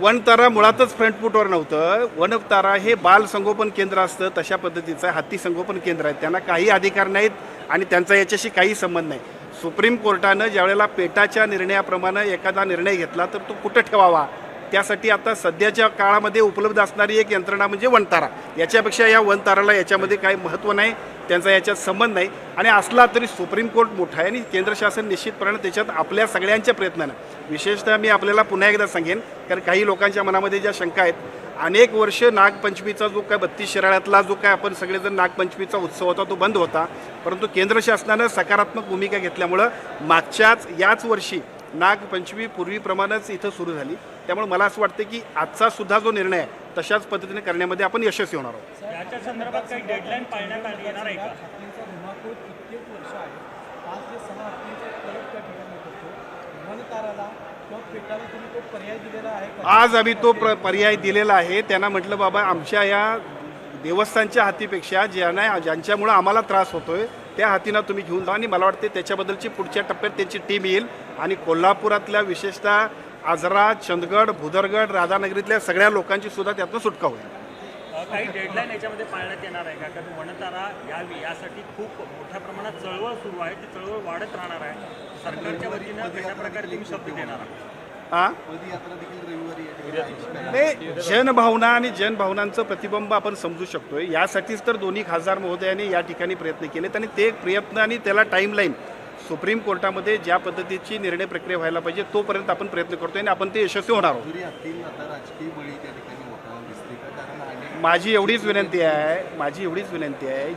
वनतारा मुळातच फ्रंट फूटवर नव्हतं. वनतारा हे बाल संगोपन केंद्र असतं तशा पद्धतीचं हत्ती संगोपन केंद्र आहे. त्यांना काही अधिकार नाहीत आणि त्यांचा याच्याशी काही संबंध नाही. सुप्रीम कोर्टानं ज्यावेळेला पेटाच्या निर्णयाप्रमाणे एखादा निर्णय घेतला तर तो कुठं ठेवावा त्यासाठी आता सध्याच्या काळामध्ये उपलब्ध असणारी एक यंत्रणा म्हणजे वनतारा. याच्यापेक्षा या वनताराला याच्यामध्ये काही महत्त्व नाही, त्यांचा याच्यात संबंध नाही. आणि असला तरी सुप्रीम कोर्ट मोठा आहे आणि केंद्र शासन निश्चितपणे त्याच्यात आपल्या सगळ्यांच्या प्रयत्नानं, विशेषतः मी आपल्याला पुन्हा एकदा सांगेन कारण काही लोकांच्या मनामध्ये ज्या शंका आहेत, अनेक वर्ष नागपंचमीचा जो काय 32 शिराळ्यातला जो काय आपण सगळेजण नागपंचमीचा उत्सव होता तो बंद होता, परंतु केंद्र शासनानं सकारात्मक भूमिका घेतल्यामुळं याच वर्षी नागपंचमी पूर्वीप्रमाणेच इथं सुरू झाली. त्यामुळे मला असं वाटतं की आजचा सुद्धा जो निर्णय आहे तशाच पद्धतीने करण्यामध्ये आपण यशस्वी होणार आहोत. याच्या संदर्भात काही डेडलाईन पाळण्यात आली येणार आहे का? आज आम्ही तो पर्याय दिलेला आहे. त्यांना म्हटलं बाबा आमच्या या देवस्थानच्या हातीपेक्षा ज्यांच्यामुळं आम्हाला त्रास होतोय त्या हातींना तुम्ही घेऊन जा आणि मला वाटते त्याच्याबद्दलची पुढच्या टप्प्यात त्यांची टीम येईल आणि कोल्हापुरातल्या विशेषतः आजरा, चंदगड, भुदरगड, राधानगरीतल्या सगळ्या लोकांची सुद्धा त्यातनं सुटका होईल. काही डेडलाईन याच्यामध्ये पाळण्यात येणार आहे का? कारण वनतारा यासाठी खूप मोठ्या प्रमाणात चळवळ सुरू आहे, ती चळवळ वाढत राहणार आहे. सरकारच्या वतीनं कशा प्रकारे तुम्ही शब्द देणार आहात? नाही, जनभावना आणि जनभावनांचं प्रतिबिंब आपण समजू शकतोय. यासाठीच तर दोन्ही खासदार महोदयांनी या ठिकाणी प्रयत्न केलेत आणि ते प्रयत्न आणि त्याला टाईमलाईन सुप्रीम कोर्टामध्ये ज्या पद्धतीची निर्णय प्रक्रिया व्हायला पाहिजे तोपर्यंत आपण प्रयत्न करतोय आणि आपण ते यशस्वी होणार आहोत. माझी एवढीच विनंती आहे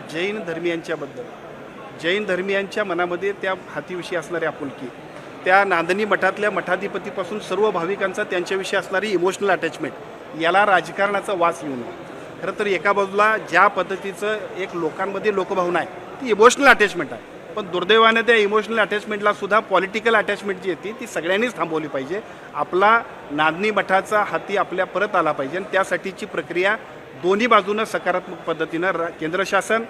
जैन धर्मियांच्या मनामध्ये त्या हातीविषयी असणारी आपुलकी, त्या नांदणी मठातल्या मठाधिपतीपासून सर्व भाविकांचा त्यांच्याविषयी असणारी इमोशनल अटॅचमेंट, याला राजकारणाचा वास येऊ नये. खरं तर एका बाजूला ज्या पद्धतीचं एक लोकांमध्ये लोकभावना आहे ती इमोशनल अटॅचमेंट आहे, पण दुर्दैवाने त्या इमोशनल अटॅचमेंटला सुद्धा पॉलिटिकल अटॅचमेंट जी येते ती सगळ्यांनीच थांबवली पाहिजे. आपला नांदणी मठाचा हाती आपल्या परत आला पाहिजे आणि त्यासाठीची प्रक्रिया दोन्ही बाजूनं सकारात्मक पद्धतीनं केंद्र शासन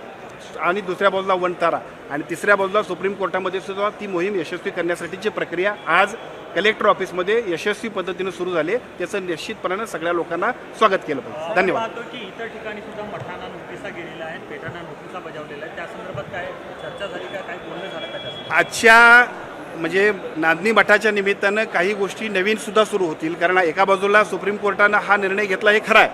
आणि दुसऱ्या बाजूला वनतारा आणि तिसऱ्या बाजूला सुप्रीम कोर्टामध्ये सुद्धा ती मोहीम यशस्वी करण्यासाठीची प्रक्रिया आज कलेक्टर ऑफिसमध्ये यशस्वी पद्धतीनं सुरू झाली. त्याचं निश्चितपणानं सगळ्या लोकांना स्वागत केलं पाहिजे. धन्यवाद. की इतर ठिकाणी सुद्धा मठांना नोटिसा गेलेल्या आहेत, पेटांना नोटिसा बजावलेल्या आहेत, त्या संदर्भात काय चर्चा झाली का, काय बोलणं झालं का? आजच्या म्हणजे नांदणी मठाच्या निमित्तानं काही गोष्टी नवीन सुद्धा सुरू होतील. कारण एका बाजूला सुप्रीम कोर्टानं हा निर्णय घेतला हे खरं आहे,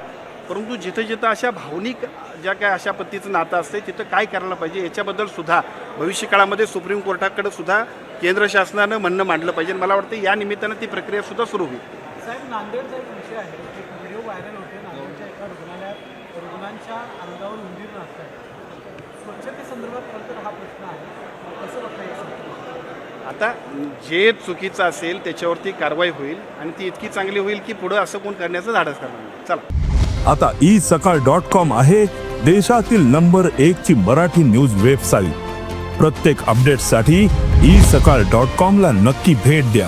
परंतु जिथं जिथं अशा भावनिक ज्या काय अशा पद्धतीचं नातं असते तिथं काय करायला पाहिजे याच्याबद्दल सुद्धा भविष्य काळामध्ये सुप्रीम कोर्टाकडे सुद्धा केंद्र शासनानं म्हणणं मांडलं पाहिजे. मला वाटतं या निमित्तानं ती प्रक्रिया सुद्धा सुरू होईल. साहेब, नांदेडचा एक विषय आहे, एक व्हिडिओ व्हायरल होते. नांदेडच्या एका रुग्णालयात रुग्णांच्या अंगावर उंदीर नाचतात. स्वच्छतेसंदर्भात खरं तर हा प्रश्न आहे, कसं बघता? आता जे चुकीचं असेल त्याच्यावरती कारवाई होईल आणि ती इतकी चांगली होईल की पुढं असं कोण करण्याचं धाडस करणार नाही. चला, आता isakal.com आहे देशातील नंबर 1 ची मराठी न्यूज वेबसाईट. प्रत्येक अपडेटसाठी isakal.com ला नक्की भेट द्या.